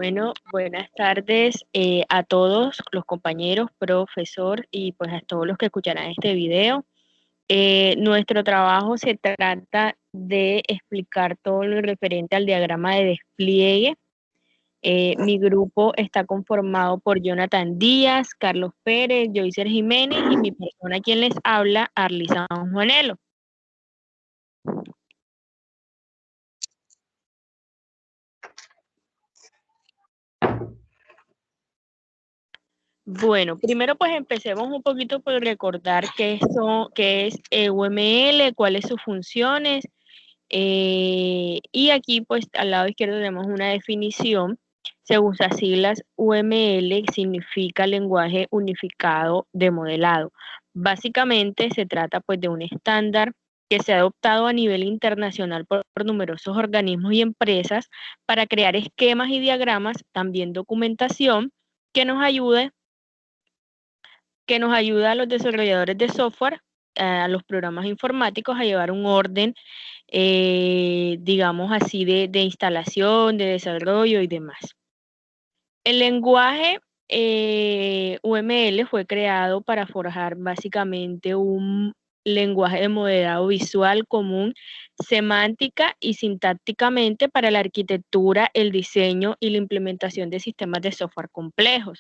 Bueno, buenas tardes a todos los compañeros, profesor y pues a todos los que escucharán este video. Nuestro trabajo se trata de explicar todo lo referente al diagrama de despliegue. Mi grupo está conformado por Jonathan Díaz, Carlos Pérez, Joycer Jiménez y mi persona quien les habla, Arlisa Juanelo. Bueno, primero pues empecemos un poquito por recordar qué es UML, cuáles sus funciones. Y aquí pues al lado izquierdo tenemos una definición. Se usa siglas UML, significa lenguaje unificado de modelado. Básicamente se trata pues de un estándar que se ha adoptado a nivel internacional por numerosos organismos y empresas para crear esquemas y diagramas, también documentación que nos ayude a los desarrolladores de software, a los programas informáticos a llevar un orden, digamos así, de instalación, de desarrollo y demás. El lenguaje UML fue creado para forjar básicamente un lenguaje de modelado visual común, semántica y sintácticamente para la arquitectura, el diseño y la implementación de sistemas de software complejos,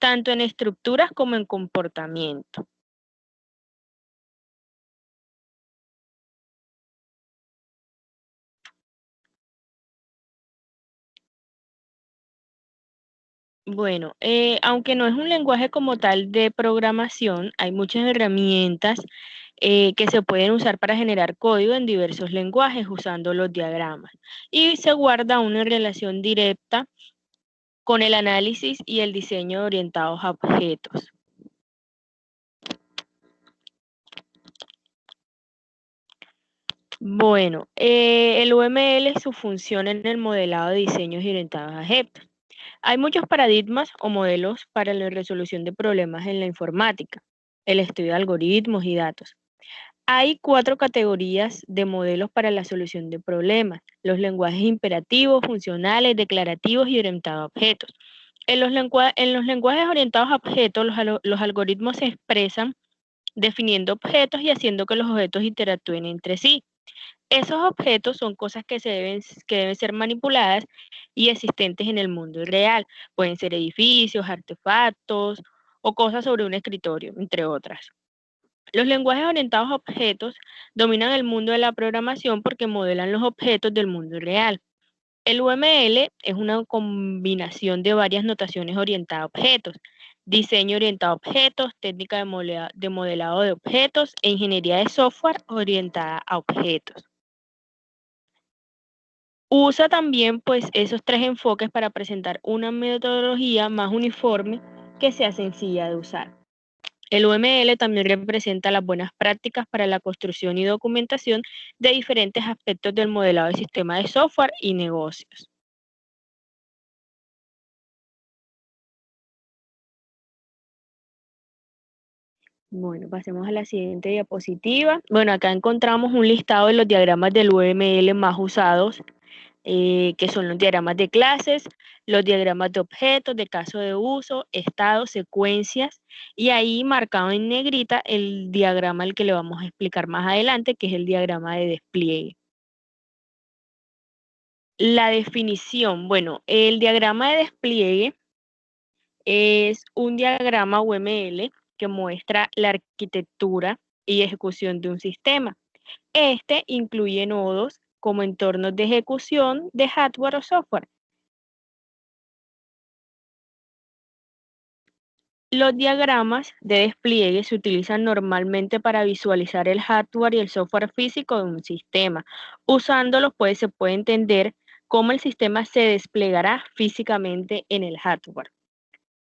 tanto en estructuras como en comportamiento. Bueno, aunque no es un lenguaje como tal de programación, hay muchas herramientas que se pueden usar para generar código en diversos lenguajes usando los diagramas. Y se guarda una relación directa con el análisis y el diseño orientados a objetos. Bueno, el UML es su función en el modelado de diseños orientados a objetos. Hay muchos paradigmas o modelos para la resolución de problemas en la informática, el estudio de algoritmos y datos. Hay 4 categorías de modelos para la solución de problemas: los lenguajes imperativos, funcionales, declarativos y orientados a objetos. En los lenguajes orientados a objetos, los algoritmos se expresan definiendo objetos y haciendo que los objetos interactúen entre sí. Esos objetos son cosas que deben ser manipuladas y existentes en el mundo real. Pueden ser edificios, artefactos o cosas sobre un escritorio, entre otras. Los lenguajes orientados a objetos dominan el mundo de la programación porque modelan los objetos del mundo real. El UML es una combinación de varias notaciones orientadas a objetos: diseño orientado a objetos, técnica de modelado de objetos e ingeniería de software orientada a objetos. Usa también pues esos 3 enfoques para presentar una metodología más uniforme que sea sencilla de usar. El UML también representa las buenas prácticas para la construcción y documentación de diferentes aspectos del modelado de sistemas de software y negocios. Bueno, pasemos a la siguiente diapositiva. Bueno, acá encontramos un listado de los diagramas del UML más usados, que son los diagramas de clases, los diagramas de objetos, de caso de uso, estados, secuencias, y ahí marcado en negrita el diagrama al que le vamos a explicar más adelante, que es el diagrama de despliegue. La definición, bueno, el diagrama de despliegue es un diagrama UML que muestra la arquitectura y ejecución de un sistema. Este incluye nodos como entornos de ejecución de hardware o software. Los diagramas de despliegue se utilizan normalmente para visualizar el hardware y el software físico de un sistema. Usándolos, pues, se puede entender cómo el sistema se desplegará físicamente en el hardware.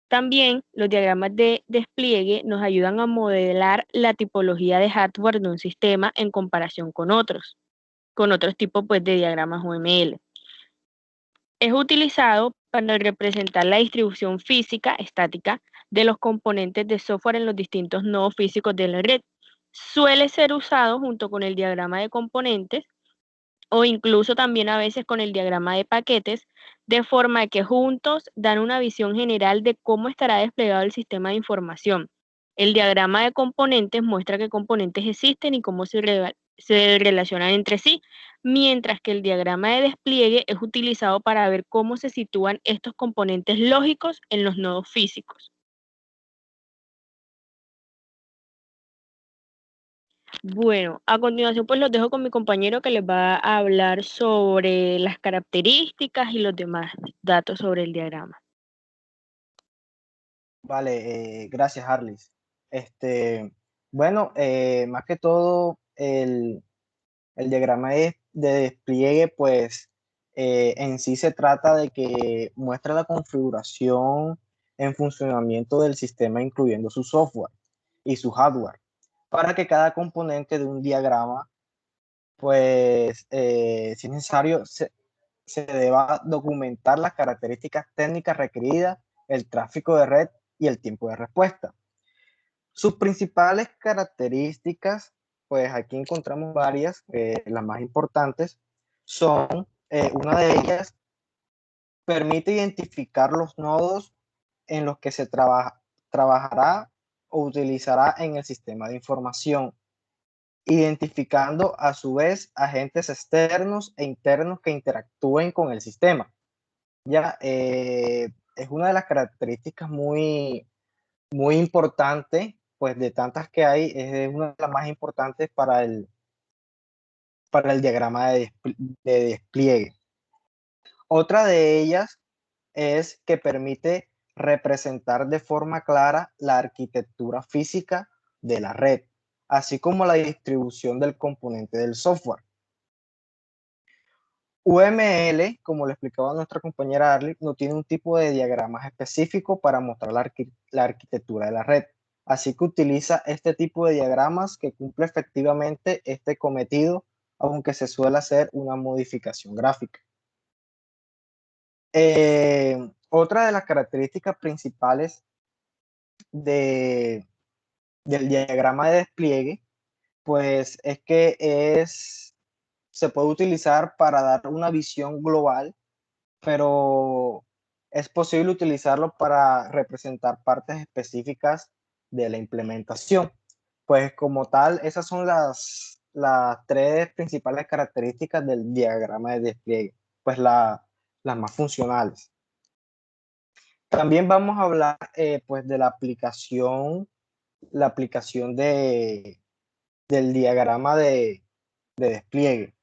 También los diagramas de despliegue nos ayudan a modelar la tipología de hardware de un sistema en comparación con otros tipos pues, de diagramas UML. Es utilizado para representar la distribución física estática de los componentes de software en los distintos nodos físicos de la red. Suele ser usado junto con el diagrama de componentes o incluso también a veces con el diagrama de paquetes, de forma que juntos dan una visión general de cómo estará desplegado el sistema de información. El diagrama de componentes muestra qué componentes existen y cómo se relacionan entre sí, mientras que el diagrama de despliegue es utilizado para ver cómo se sitúan estos componentes lógicos en los nodos físicos. Bueno, a continuación pues los dejo con mi compañero que les va a hablar sobre las características y los demás datos sobre el diagrama. Vale, gracias, Harlis. Bueno, más que todo, el diagrama de despliegue, pues en sí se trata de que muestra la configuración en funcionamiento del sistema, incluyendo su software y su hardware, para que cada componente de un diagrama, pues, si es necesario, se deba documentar las características técnicas requeridas, el tráfico de red y el tiempo de respuesta. Sus principales características, pues aquí encontramos varias, las más importantes son, una de ellas permite identificar los nodos en los que se trabajará o utilizará en el sistema de información, identificando a su vez agentes externos e internos que interactúen con el sistema. Ya es una de las características muy importante, pues de tantas que hay, es una de las más importantes para el diagrama de despliegue. Otra de ellas es que permite representar de forma clara la arquitectura física de la red, así como la distribución del componente del software. UML, como le explicaba nuestra compañera Arly, no tiene un tipo de diagramas específico para mostrar la arquitectura de la red. Así que utiliza este tipo de diagramas que cumple efectivamente este cometido, aunque se suele hacer una modificación gráfica. Otra de las características principales de, del diagrama de despliegue, pues es que se puede utilizar para dar una visión global, pero es posible utilizarlo para representar partes específicas de la implementación. Pues como tal, esas son las tres principales características del diagrama de despliegue, pues las más funcionales. También vamos a hablar pues de la aplicación del diagrama de despliegue.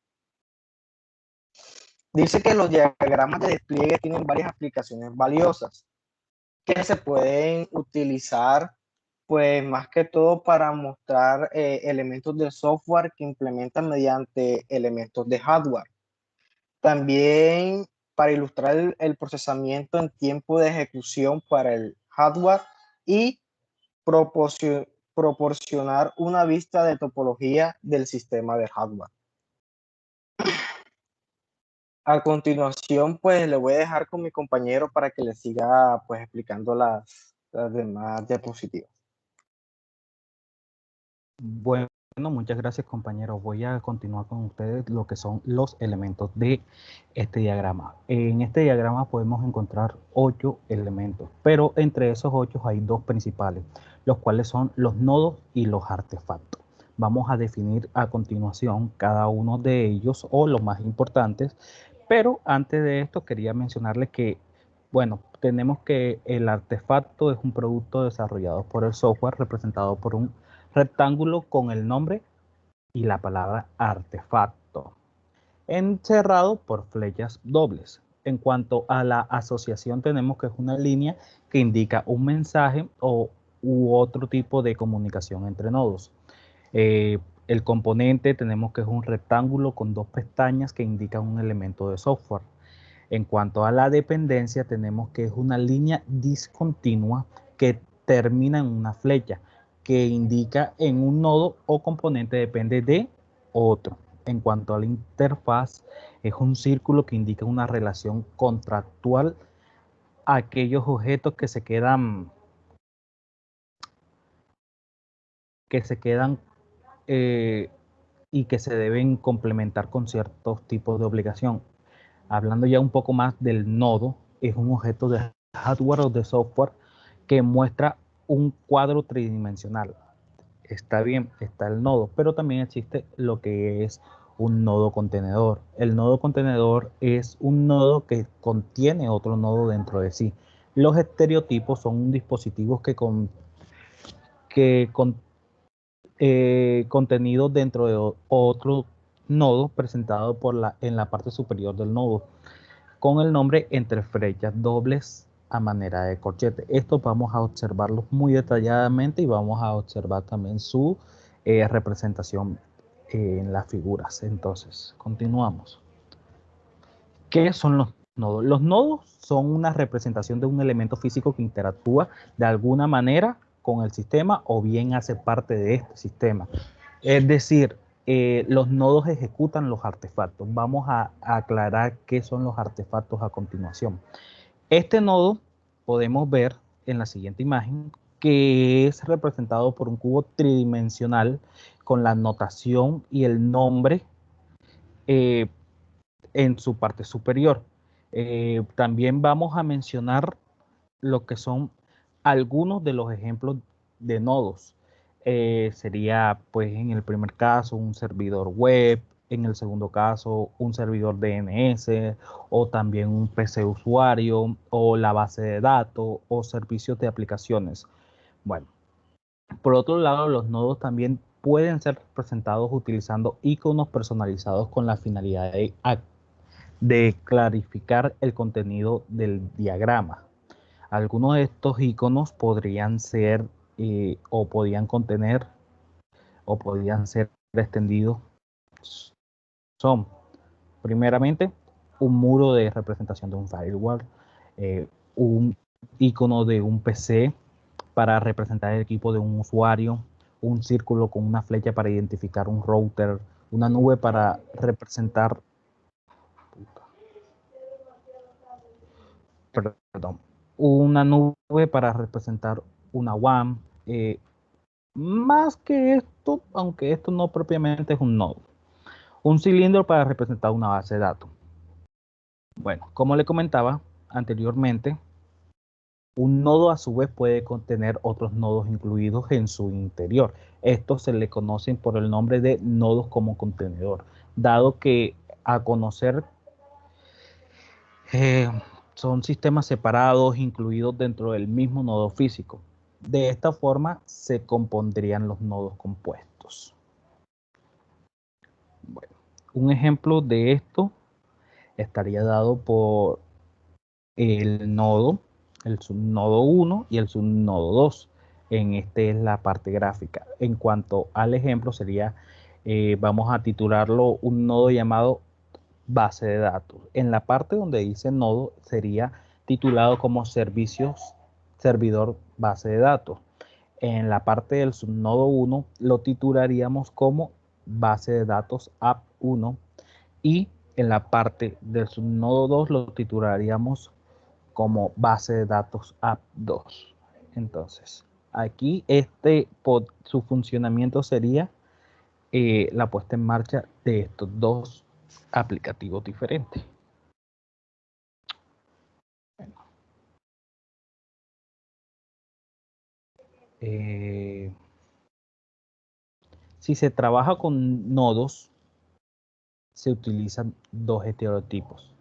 Dice que los diagramas de despliegue tienen varias aplicaciones valiosas que se pueden utilizar, pues más que todo para mostrar elementos del software que implementan mediante elementos de hardware. También para ilustrar el procesamiento en tiempo de ejecución para el hardware y proporcionar una vista de topología del sistema de hardware. A continuación, pues le voy a dejar con mi compañero para que le siga pues explicando las demás diapositivas. Bueno, muchas gracias, compañero. Voy a continuar con ustedes lo que son los elementos de este diagrama. En este diagrama podemos encontrar 8 elementos, pero entre esos 8 hay dos principales, los cuales son los nodos y los artefactos. Vamos a definir a continuación cada uno de ellos o los más importantes, pero antes de esto quería mencionarles que, bueno, tenemos que el artefacto es un producto desarrollado por el software representado por un rectángulo con el nombre y la palabra artefacto, encerrado por flechas dobles. En cuanto a la asociación, tenemos que es una línea que indica un mensaje u otro tipo de comunicación entre nodos. El componente tenemos que es un rectángulo con dos pestañas que indican un elemento de software. En cuanto a la dependencia, tenemos que es una línea discontinua que termina en una flecha que indica en un nodo o componente depende de otro. En cuanto a la interfaz, es un círculo que indica una relación contractual a aquellos objetos que se quedan eh, y que se deben complementar con ciertos tipos de obligación. Hablando ya un poco más del nodo, es un objeto de hardware o de software que muestra un cuadro tridimensional. Está bien, está el nodo, pero también existe lo que es un nodo contenedor. El nodo contenedor es un nodo que contiene otro nodo dentro de sí. Los estereotipos son dispositivos contenidos dentro de otro nodo presentado en la parte superior del nodo, con el nombre entre flechas dobles a manera de corchete. Esto vamos a observarlo muy detalladamente y vamos a observar también su representación en las figuras. Entonces, continuamos. ¿Qué son los nodos? Los nodos son una representación de un elemento físico que interactúa de alguna manera con el sistema o bien hace parte de este sistema. Es decir, los nodos ejecutan los artefactos. Vamos a aclarar qué son los artefactos a continuación. Este nodo podemos ver en la siguiente imagen que es representado por un cubo tridimensional con la notación y el nombre eh, en su parte superior. También vamos a mencionar lo que son algunos de los ejemplos de nodos. Sería, pues, en el primer caso, un servidor web, en el segundo caso, un servidor DNS, o también un PC usuario, o la base de datos, o servicios de aplicaciones. Bueno, por otro lado, los nodos también pueden ser representados utilizando iconos personalizados con la finalidad de clarificar el contenido del diagrama. Algunos de estos iconos podrían ser o podían contener o podían ser extendidos. Son, primeramente, un muro de representación de un firewall, un icono de un PC para representar el equipo de un usuario, un círculo con una flecha para identificar un router, una nube para representar, perdón, una nube para representar una WAN. Más que esto, aunque esto no propiamente es un nodo. Un cilindro para representar una base de datos. Bueno, como le comentaba anteriormente, un nodo a su vez puede contener otros nodos incluidos en su interior. Estos se le conocen por el nombre de nodos como contenedor, dado que a conocer son sistemas separados incluidos dentro del mismo nodo físico. De esta forma se compondrían los nodos compuestos. Bueno, un ejemplo de esto estaría dado por el nodo, el subnodo 1 y el subnodo 2. En este es la parte gráfica. En cuanto al ejemplo sería, vamos a titularlo un nodo llamado base de datos. En la parte donde dice nodo sería titulado como servicios servidor base de datos. En la parte del subnodo 1 lo titularíamos como base de datos app 1 y en la parte del subnodo 2 lo titularíamos como base de datos app 2. Entonces, aquí su funcionamiento sería la puesta en marcha de estos dos aplicativos diferentes. Si se trabaja con nodos, se utilizan dos estereotipos: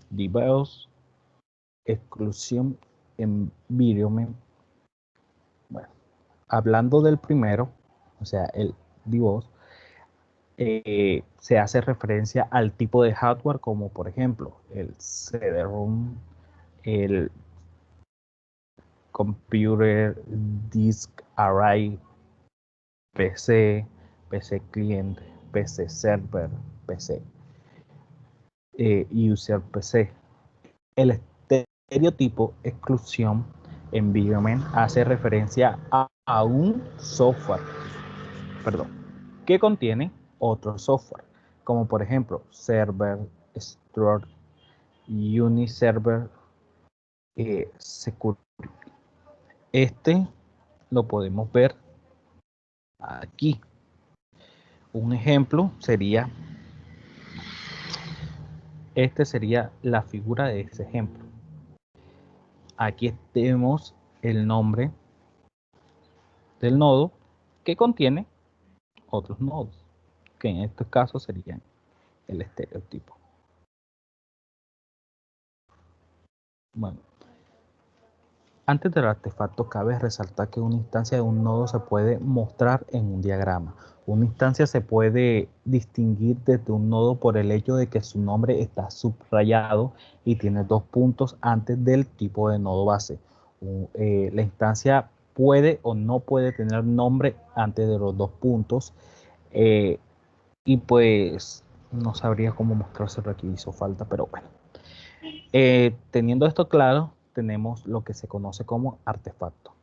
DBoS, exclusión environment. Bueno, hablando del primero, o sea, el DBoS, se hace referencia al tipo de hardware, como por ejemplo el CD-ROM, el Computer Disk Array, PC, PC Client, PC Server, PC User PC. El estereotipo exclusión environment hace referencia a un software, que contiene otro software, como por ejemplo Server, Store, Uniserver, Security. Este lo podemos ver aquí. Un ejemplo sería, este sería la figura de ese ejemplo. Aquí tenemos el nombre del nodo que contiene otros nodos, que en este caso serían el estereotipo. Bueno, antes del artefacto cabe resaltar que una instancia de un nodo se puede mostrar en un diagrama. Una instancia se puede distinguir desde un nodo por el hecho de que su nombre está subrayado y tiene 2 puntos antes del tipo de nodo base. La instancia puede o no puede tener nombre antes de los 2 puntos. Y pues no sabría cómo mostrárselo aquí, hizo falta, pero bueno. Teniendo esto claro, tenemos lo que se conoce como artefacto.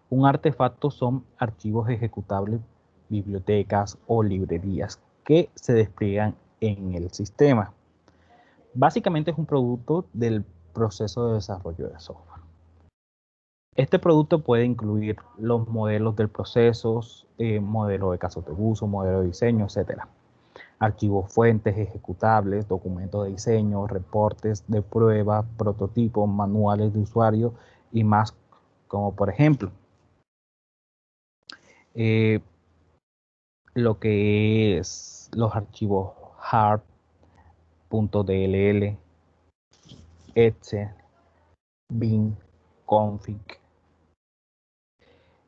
Un artefacto son archivos ejecutables, bibliotecas o librerías que se despliegan en el sistema. Básicamente es un producto del proceso de desarrollo de software. Este producto puede incluir los modelos del proceso, modelo de casos de uso, modelo de diseño, etcétera. Archivos fuentes, ejecutables, documentos de diseño, reportes de prueba, prototipos, manuales de usuario y más, como por ejemplo, lo que es los archivos hard.dll, excel, bin, config.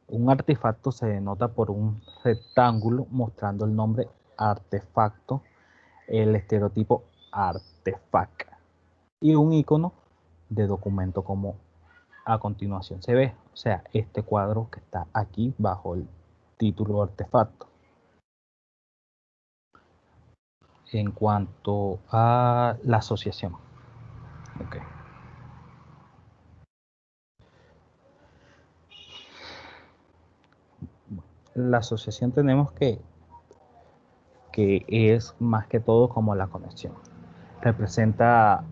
Un artefacto se denota por un rectángulo mostrando el nombre artefacto, el estereotipo artefact y un icono de documento como a continuación se ve, o sea, este cuadro que está aquí bajo el título artefacto. En cuanto a la asociación, okay. La asociación tenemos que es más que todo como la conexión. Representa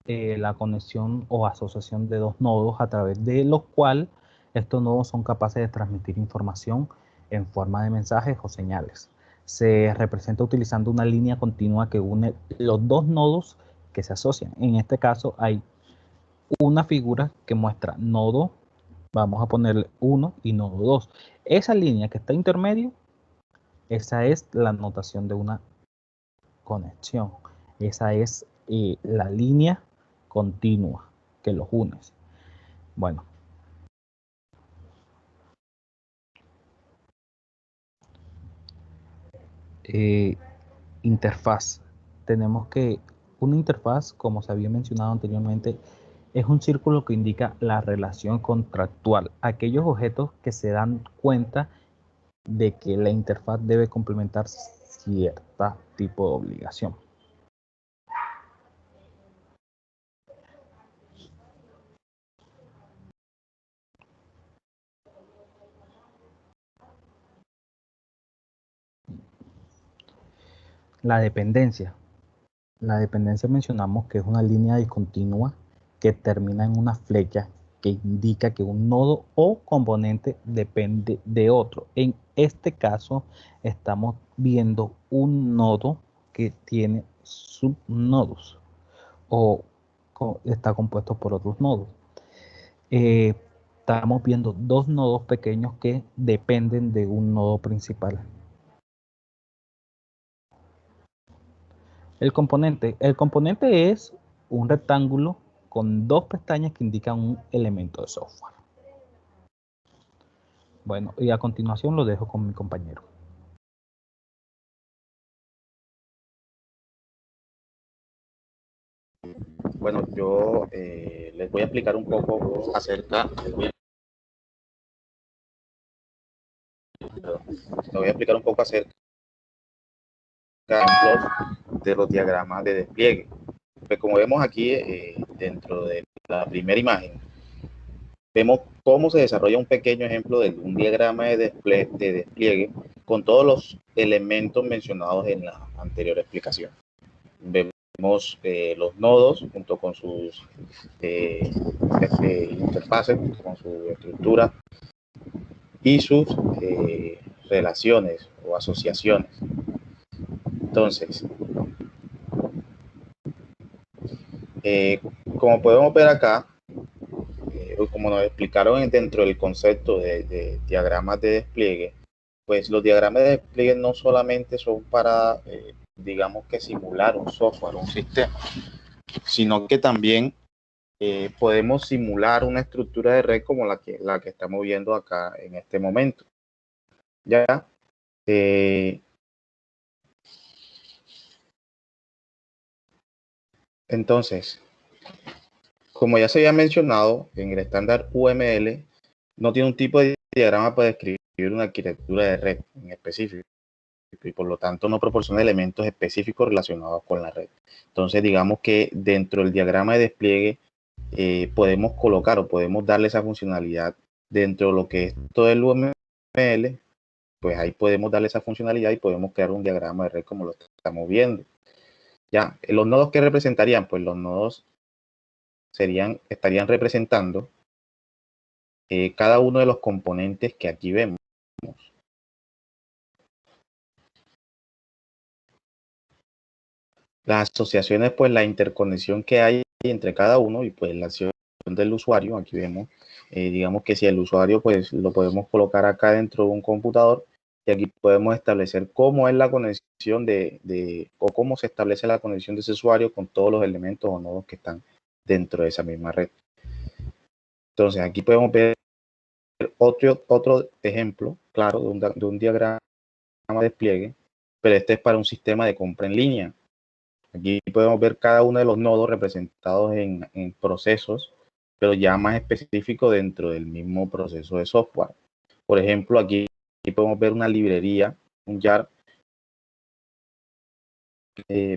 la conexión o asociación de 2 nodos a través de los cuales estos nodos son capaces de transmitir información en forma de mensajes o señales. Se representa utilizando una línea continua que une los 2 nodos que se asocian. En este caso hay una figura que muestra nodo, vamos a ponerle 1 y nodo 2. Esa línea que está intermedio, esa es la notación de una conexión. Esa es la línea continua que los une. Bueno. Interfaz. Tenemos que una interfaz, como se había mencionado anteriormente, es un círculo que indica la relación contractual. Aquellos objetos que se dan cuenta de que la interfaz debe complementar cierto tipo de obligación. La dependencia. La dependencia mencionamos que es una línea discontinua que termina en una flecha que indica que un nodo o componente depende de otro. En este caso estamos viendo un nodo que tiene subnodos o está compuesto por otros nodos. Estamos viendo 2 nodos pequeños que dependen de un nodo principal. El componente es un rectángulo con 2 pestañas que indican un elemento de software. Bueno, y a continuación lo dejo con mi compañero. Bueno, yo les voy a explicar un poco acerca, les voy a explicar un poco acerca de los diagramas de despliegue. Pues como vemos aquí dentro de la primera imagen, vemos cómo se desarrolla un pequeño ejemplo de un diagrama de despliegue con todos los elementos mencionados en la anterior explicación. Vemos los nodos junto con sus interfaces, con su estructura y sus relaciones o asociaciones. Entonces, como podemos ver acá, como nos explicaron dentro del concepto de diagramas de despliegue, pues los diagramas de despliegue no solamente son para, digamos que simular un software, un sistema, sino que también podemos simular una estructura de red como la que estamos viendo acá en este momento. Ya, entonces, como ya se había mencionado, en el estándar UML no tiene un tipo de diagrama para describir una arquitectura de red en específico y por lo tanto no proporciona elementos específicos relacionados con la red. Entonces, digamos que dentro del diagrama de despliegue podemos colocar o podemos darle esa funcionalidad dentro de lo que es todo el UML, pues ahí podemos darle esa funcionalidad y podemos crear un diagrama de red como lo estamos viendo. Ya, los nodos que representarían, pues los nodos estarían representando cada uno de los componentes que aquí vemos. Las asociaciones, pues la interconexión que hay entre cada uno y pues la acción del usuario, aquí vemos, digamos que si el usuario pues lo podemos colocar acá dentro de un computador y aquí podemos establecer cómo es la conexión o cómo se establece la conexión de ese usuario con todos los elementos o nodos que están dentro de esa misma red. Entonces aquí podemos ver otro ejemplo, claro, de un diagrama de despliegue, pero este es para un sistema de compra en línea. Aquí podemos ver cada uno de los nodos representados en procesos, pero ya más específico dentro del mismo proceso de software. Por ejemplo, aquí podemos ver una librería, un jar,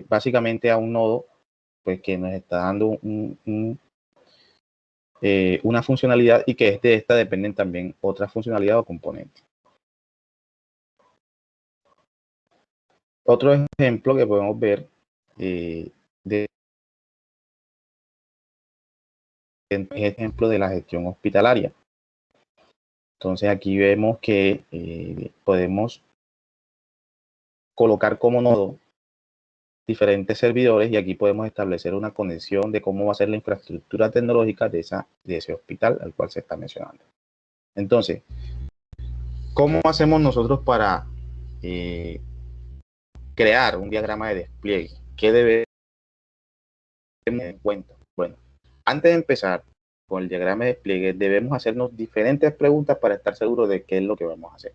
básicamente a un nodo pues, que nos está dando una funcionalidad y que de esta dependen también otras funcionalidades o componentes. Otro ejemplo que podemos ver es ejemplo de la gestión hospitalaria. Entonces aquí vemos que podemos colocar como nodo diferentes servidores y aquí podemos establecer una conexión de cómo va a ser la infraestructura tecnológica de ese hospital al cual se está mencionando. Entonces, ¿cómo hacemos nosotros para crear un diagrama de despliegue? ¿Qué debemos tener en cuenta? Bueno, antes de empezar con el diagrama de despliegue, debemos hacernos diferentes preguntas para estar seguros de qué es lo que vamos a hacer.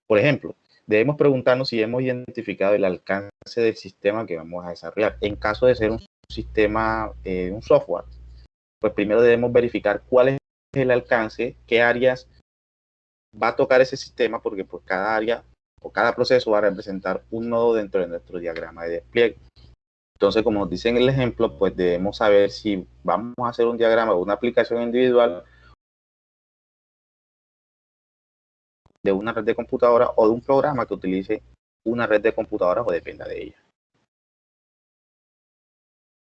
Por ejemplo, debemos preguntarnos si hemos identificado el alcance del sistema que vamos a desarrollar. En caso de ser un sistema, un software, pues primero debemos verificar cuál es el alcance, qué áreas va a tocar ese sistema, porque pues cada área o cada proceso va a representar un nodo dentro de nuestro diagrama de despliegue. Entonces, como nos dice en el ejemplo, pues debemos saber si vamos a hacer un diagrama de una aplicación individual, de una red de computadoras o de un programa que utilice una red de computadoras o dependa de ella.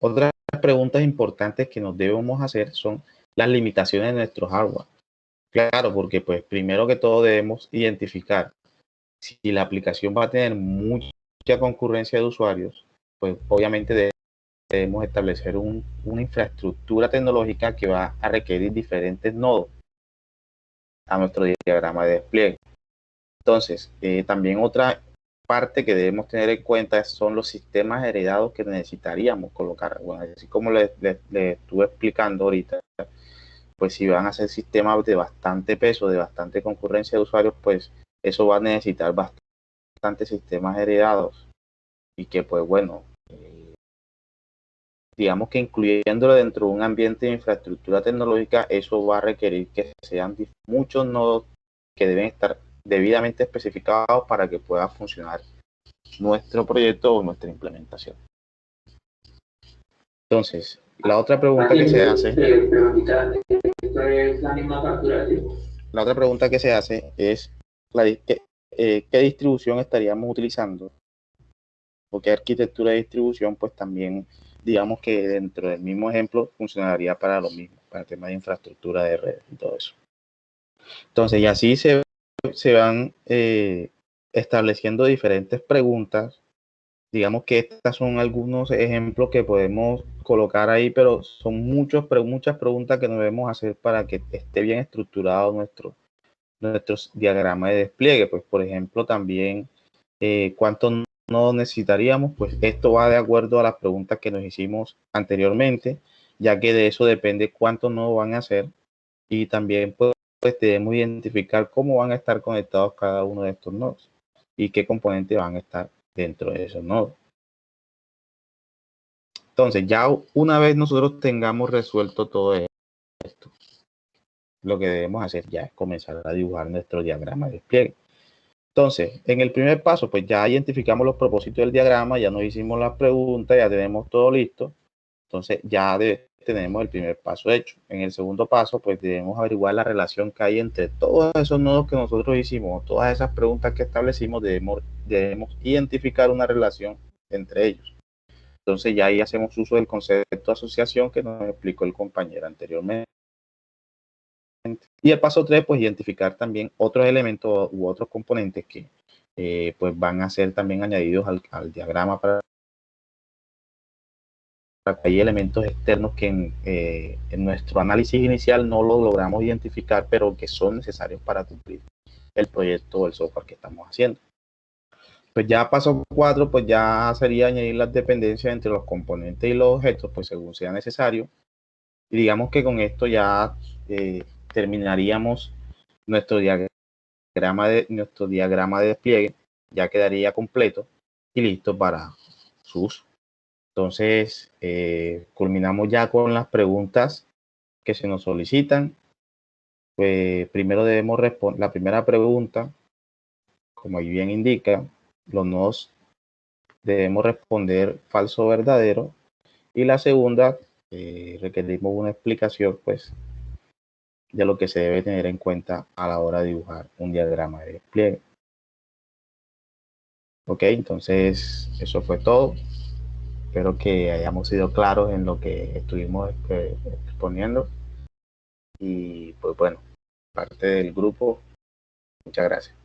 Otras preguntas importantes que nos debemos hacer son las limitaciones de nuestro hardware. Claro, porque pues primero que todo debemos identificar si la aplicación va a tener mucha concurrencia de usuarios, pues obviamente debemos establecer una infraestructura tecnológica que va a requerir diferentes nodos a nuestro diagrama de despliegue. Entonces, también otra parte que debemos tener en cuenta son los sistemas heredados que necesitaríamos colocar. Bueno, así como les estuve explicando ahorita, pues si van a ser sistemas de bastante peso, de bastante concurrencia de usuarios, pues eso va a necesitar bastantes sistemas heredados y que pues bueno, digamos que incluyéndolo dentro de un ambiente de infraestructura tecnológica, eso va a requerir que sean muchos nodos que deben estar debidamente especificados para que pueda funcionar nuestro proyecto o nuestra implementación. Entonces, la otra pregunta que se hace, es ¿qué distribución estaríamos utilizando? O qué arquitectura de distribución, pues también digamos que dentro del mismo ejemplo funcionaría para lo mismo, para el tema de infraestructura de red y todo eso. Entonces, y así se van estableciendo diferentes preguntas digamos que estos son algunos ejemplos que podemos colocar ahí, pero son muchas preguntas que nos debemos hacer para que esté bien estructurado nuestro diagrama de despliegue. Pues, por ejemplo, también cuánto nodos necesitaríamos. Pues esto va de acuerdo a las preguntas que nos hicimos anteriormente, ya que de eso depende cuántos nodos van a ser, y también pues debemos identificar cómo van a estar conectados cada uno de estos nodos y qué componentes van a estar dentro de esos nodos. Entonces, ya una vez nosotros tengamos resuelto todo esto, lo que debemos hacer ya es comenzar a dibujar nuestro diagrama de despliegue. Entonces, en el primer paso, pues ya identificamos los propósitos del diagrama, ya nos hicimos las preguntas, ya tenemos todo listo. Entonces, ya tenemos el primer paso hecho. En el segundo paso, pues debemos averiguar la relación que hay entre todos esos nodos que nosotros hicimos, todas esas preguntas que establecimos, debemos identificar una relación entre ellos. Entonces, ya ahí hacemos uso del concepto de asociación que nos explicó el compañero anteriormente. Y el paso 3, pues identificar también otros elementos u otros componentes que pues van a ser también añadidos al diagrama para que hay elementos externos que en nuestro análisis inicial no lo logramos identificar, pero que son necesarios para cumplir el proyecto o el software que estamos haciendo. Pues ya paso 4, pues ya sería añadir las dependencias entre los componentes y los objetos, pues según sea necesario. Y digamos que con esto ya terminaríamos nuestro diagrama de despliegue, ya quedaría completo y listo para su uso. Entonces, culminamos ya con las preguntas que se nos solicitan. Pues primero debemos responder la primera pregunta, como ahí bien indica, los nodos debemos responder falso o verdadero, y la segunda requerimos una explicación pues de lo que se debe tener en cuenta a la hora de dibujar un diagrama de despliegue. Ok, entonces eso fue todo. Espero que hayamos sido claros en lo que estuvimos exponiendo. Y pues bueno, parte del grupo, muchas gracias.